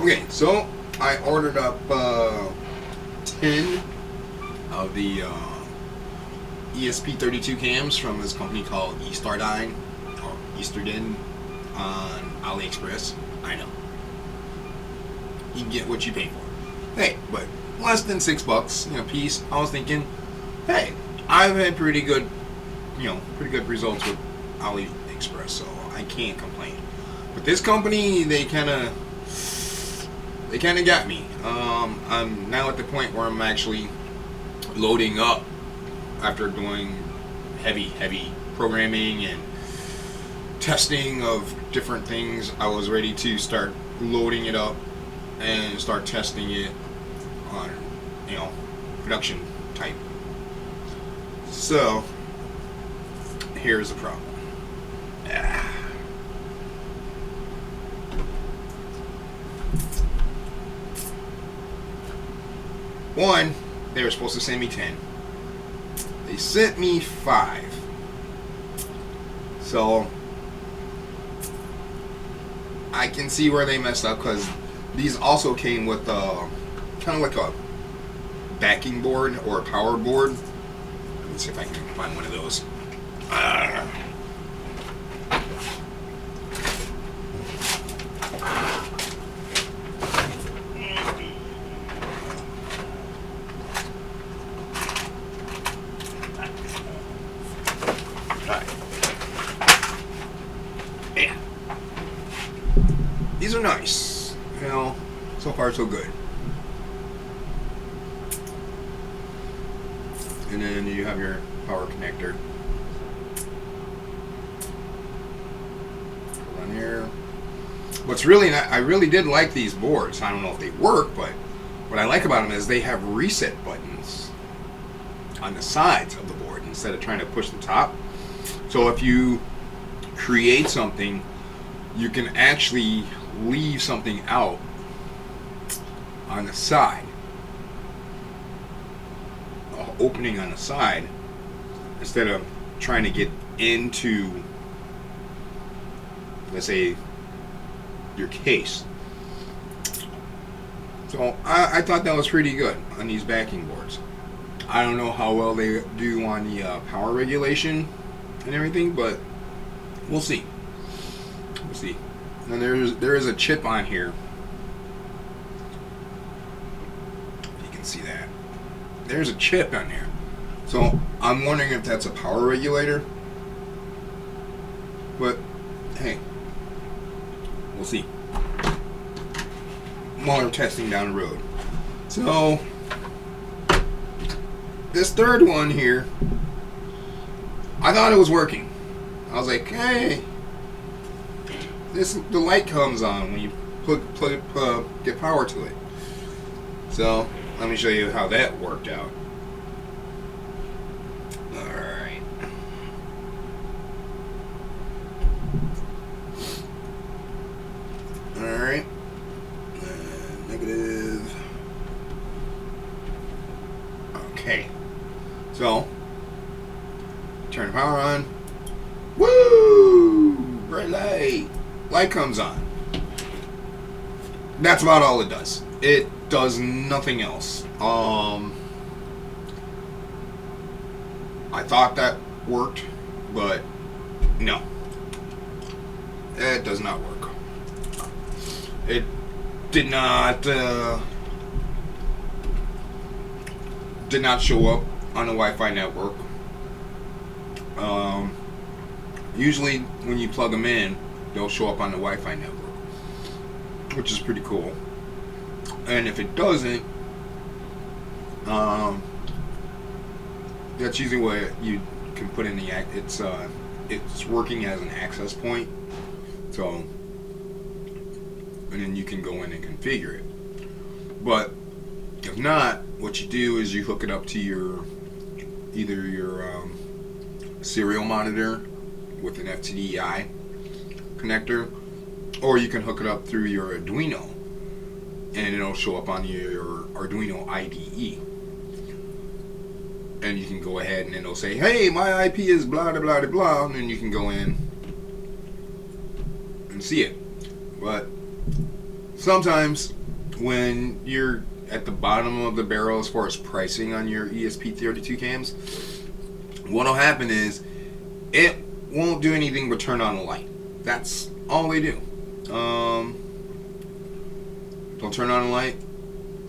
Okay, so I ordered up 10 of the ESP32 cams from this company called Eastardine or Easterdin on AliExpress. I know. You can get what you pay for. Hey, but less than $6, a piece. I was thinking, hey, I've had pretty good results with AliExpress, so I can't complain. But this company, they kind of got me. I'm now at the point where I'm actually loading up after doing heavy programming and testing of different things. I was ready to start loading it up and start testing it on, production type. So here's the problem. One, they were supposed to send me 10. They sent me 5. So I can see where they messed up, because these also came with kind of like a backing board or a power board. Let me see if I can find one of those. Yeah. These are nice. So far so good. And then you have your power connector. Put on here. What's really I really did like these boards. I don't know if they work, but what I like about them is they have reset buttons on the sides of the board instead of trying to push the top. So if you create something, you can actually leave something out on the side, opening on the side, instead of trying to get into, let's say, your case. So I thought that was pretty good on these backing boards. I don't know how well they do on the power regulation and everything, but we'll see. We'll see. And there is a chip on here. You can see that. There's a chip on there. So I'm wondering if that's a power regulator. But hey, we'll see. More testing down the road. So this third one here, I thought it was working. I was like, hey, the light comes on when you get power to it. So let me show you how that worked out. Alright. Alright. Negative. Okay. So, turn the power on. Woo! Bright light. Light comes on. That's about all it does. It does nothing else. I thought that worked, but no. It does not work. It did not show up on the Wi-Fi network. Usually when you plug them in, they'll show up on the Wi-Fi network, which is pretty cool. And if it doesn't, that's usually what you can put in the it's working as an access point. So, and then you can go in and configure it. But if not, what you do is you hook it up to either your serial monitor with an FTDI connector, or you can hook it up through your Arduino, and it'll show up on your Arduino IDE. And you can go ahead and it'll say, hey, my IP is blah blah blah blah, and then you can go in and see it. But sometimes when you're at the bottom of the barrel as far as pricing on your ESP32 cams, what'll happen is it won't do anything but turn on a light. That's all they do. They'll turn on a light,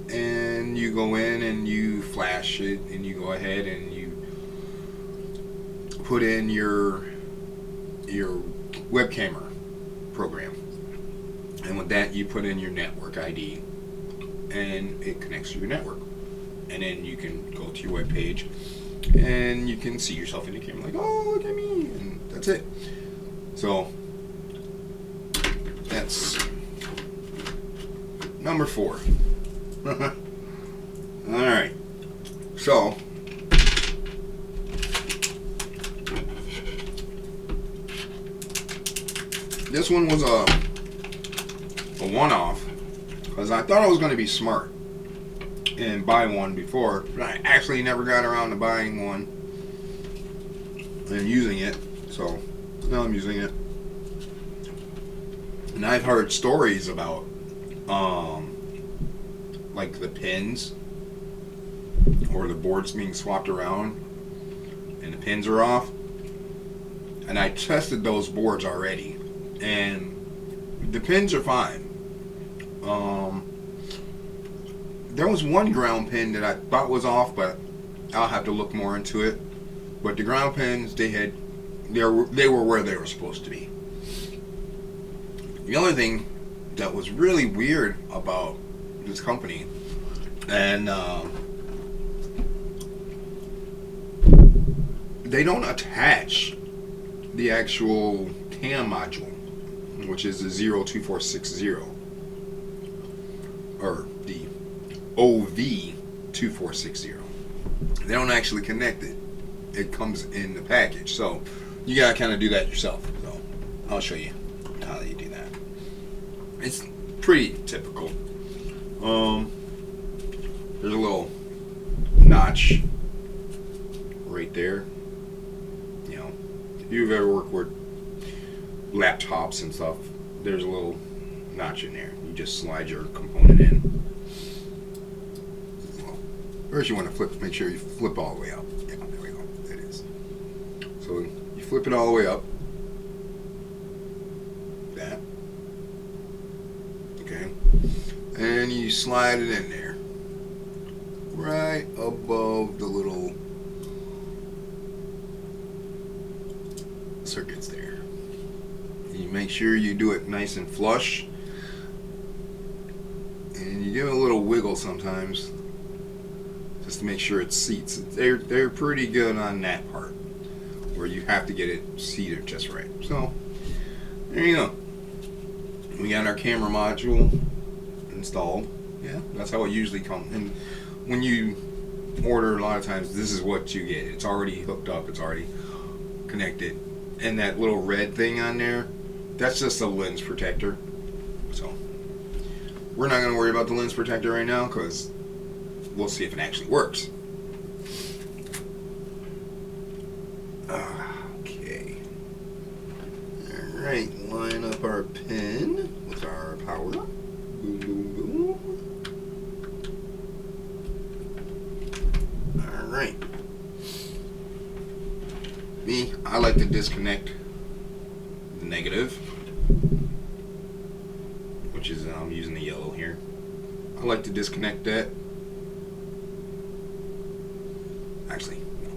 and you go in and you flash it, and you go ahead and you put in your webcamera program, and with that you put in your network ID, and it connects to your network, and then you can go to your web page and you can see yourself in the camera like, oh, look at me, and that's it. So that's number 4. Alright, so this one was a one-off, because I thought I was going to be smart and buy one before, but I actually never got around to buying one and using it, so now I'm using it. And I've heard stories about like the pins or the boards being swapped around and the pins are off, and I tested those boards already and the pins are fine. There was one ground pin that I thought was off, but I'll have to look more into it. But the ground pins, they were where they were supposed to be. The other thing that was really weird about this company, and they don't attach the actual cam module, which is the 02460 or the OV2460. They don't actually connect it. It comes in the package, so you gotta kind of do that yourself. So I'll show you how you do that. It's pretty typical. There's a little notch right there. You know, if you've ever worked with laptops and stuff, there's a little notch in there. You just slide your component in. First you want to make sure you flip all the way up. Yeah, there we go. There it is. So you flip it all the way up. That. Okay. And you slide it in there. Right above the little circuits there. And you make sure you do it nice and flush. And you give it a little wiggle sometimes, just to make sure it seats. They're pretty good on that part, where you have to get it seated just right. So there you go. We got our camera module installed. Yeah, that's how it usually comes. And when you order, a lot of times this is what you get. It's already hooked up. It's already connected. And that little red thing on there, that's just a lens protector. So we're not going to worry about the lens protector right now, because we'll see if it actually works. Okay. Alright, line up our pin with our power. Boom, boom, boom. Alright. Me, I like to disconnect the negative, which is, I'm using the yellow here. I like to disconnect that. Actually, no.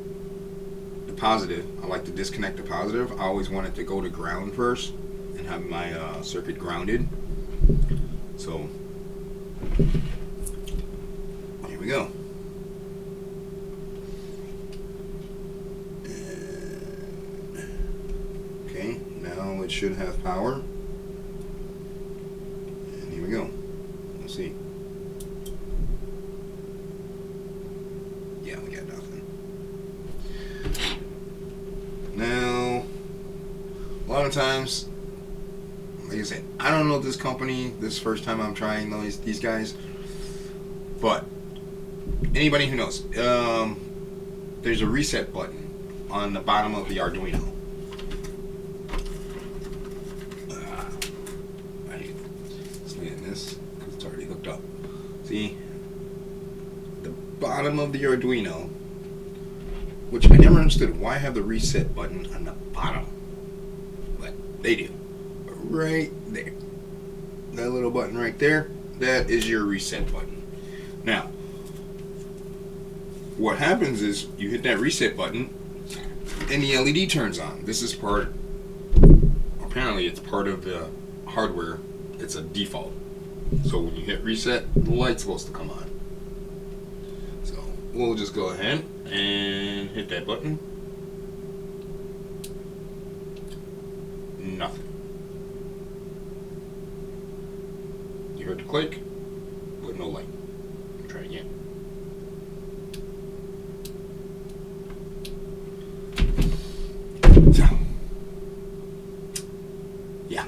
The positive, I like to disconnect the positive. I always want it to go to ground first and have my circuit grounded. So, here we go. Okay, now it should have power. And here we go. Let's see. Yeah, we got nothing. Now, a lot of times, like I said, I don't know this company. This is the first time I'm trying these guys. But anybody who knows, there's a reset button on the bottom of the Arduino. this because it's already hooked up. See, the bottom of the Arduino, which I never understood why I have the reset button on the bottom, but they do. Right there, that little button right there, that is your reset button. Now, what happens is you hit that reset button and the LED turns on. This is apparently it's part of the hardware. It's a default. So when you hit reset, the light's supposed to come on. So we'll just go ahead and hit that button. Nothing. You heard the click, but no light. Try it again. So, yeah.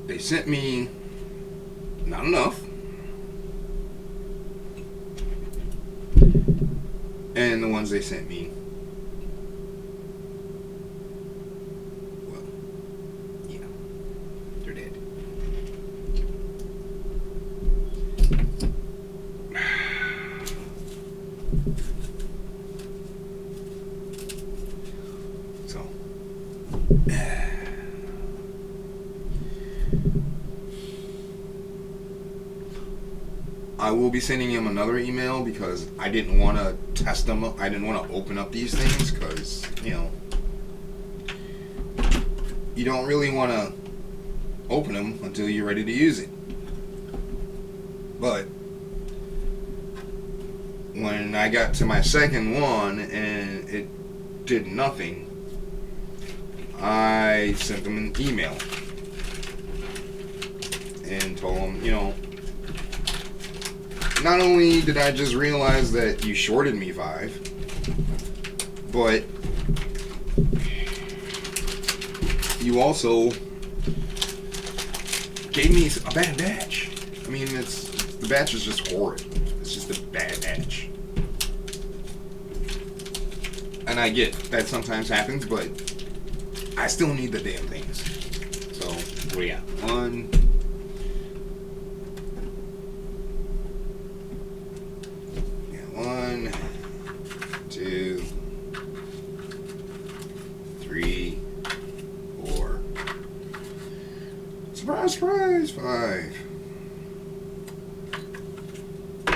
They sent me not enough. And the ones they sent me, well, yeah, they're dead. So, I will be sending him another email because I didn't want to test them up. I didn't want to open up these things because, you know, you don't really want to open them until you're ready to use it. But when I got to my second one and it did nothing, I sent them an email and told them, you know, not only did I just realize that you shorted me 5, but you also gave me a bad batch. I mean, the batch is just horrid. It's just a bad batch. And I get that sometimes happens, but I still need the damn things. So, what do we got? 1, 2, 3, 4. Surprise, surprise, 5.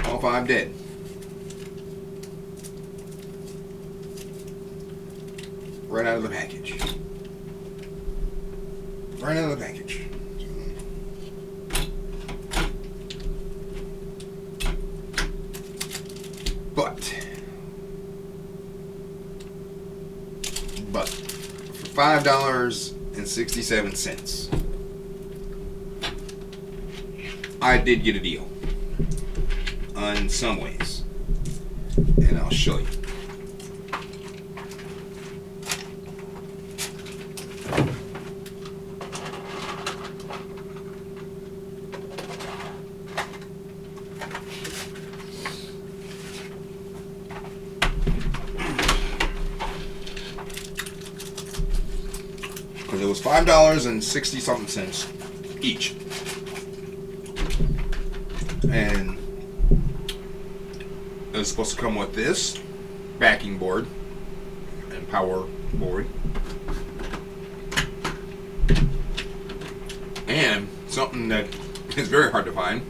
All 5 dead. Right out of the package. Right out of the package. But for $5.67, I did get a deal in some ways, and I'll show you. Because it was $5.60-something each. And it was supposed to come with this backing board and power board. And something that is very hard to find.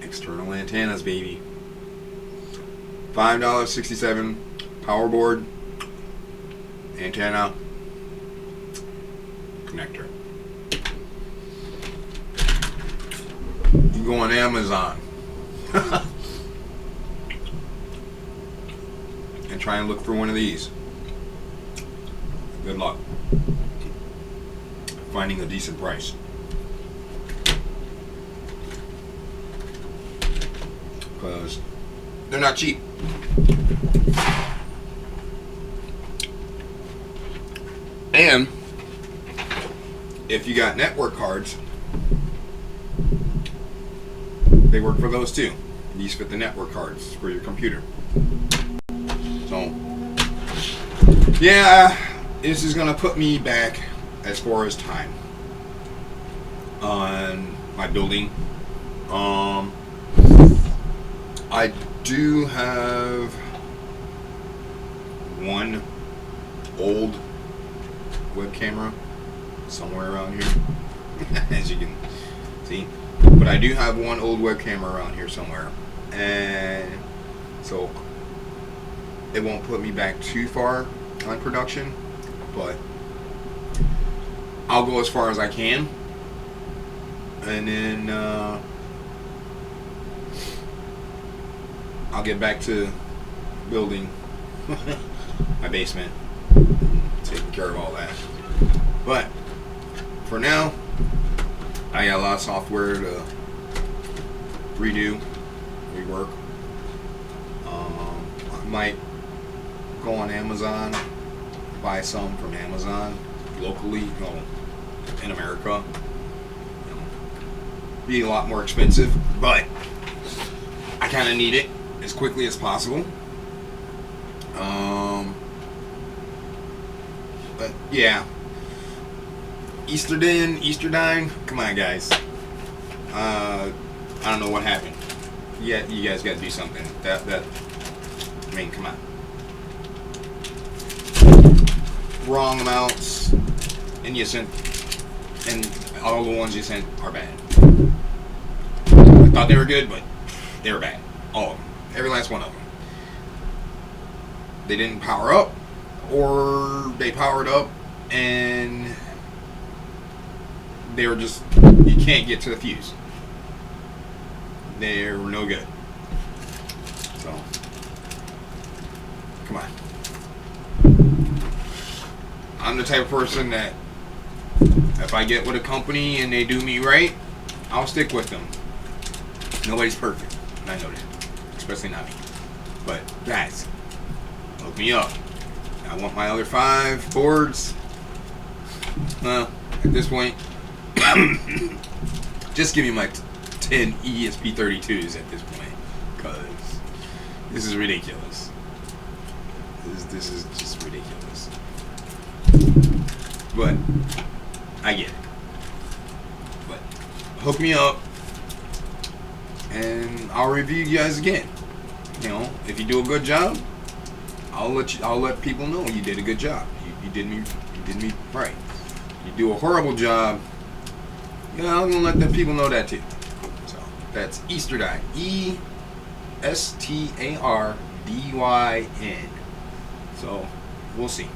External antennas, baby. $5.67 power board, antenna, connector. You can go on Amazon and try and look for one of these. Good luck finding a decent price. Because they're not cheap. And if you got network cards, they work for those too. These fit the network cards for your computer. So, yeah, this is gonna put me back as far as time on my building. I do have one old web camera somewhere around here, as you can see. But I do have one old web camera around here somewhere, and so it won't put me back too far on production, but I'll go as far as I can, and then I'll get back to building my basement, taking care of all that. But for now, I got a lot of software to rework. I might go on Amazon, buy some from Amazon locally, in America. Be a lot more expensive, but I kind of need it as quickly as possible. But yeah, Easter Dine. Come on, guys. I don't know what happened. Yeah, you guys got to do something. I mean, come on. Wrong amounts, and all the ones you sent are bad. I thought they were good, but they were bad. All of them. Every last one of them. They didn't power up, or they powered up and they were just, you can't get to the fuse. They were no good. So, come on. I'm the type of person that if I get with a company and they do me right, I'll stick with them. Nobody's perfect. I know that. Especially not me. But guys, hook me up. I want my other 5 boards. Well, at this point, just give me my 10 ESP32s at this point, because this is ridiculous. This is just ridiculous. But I get it. But hook me up, and I'll review you guys again. If you do a good job, I'll let people know you did a good job. You did me right. You do a horrible job, I'm gonna let the people know that too. So that's Easterdyn. ESTARDYN. So we'll see.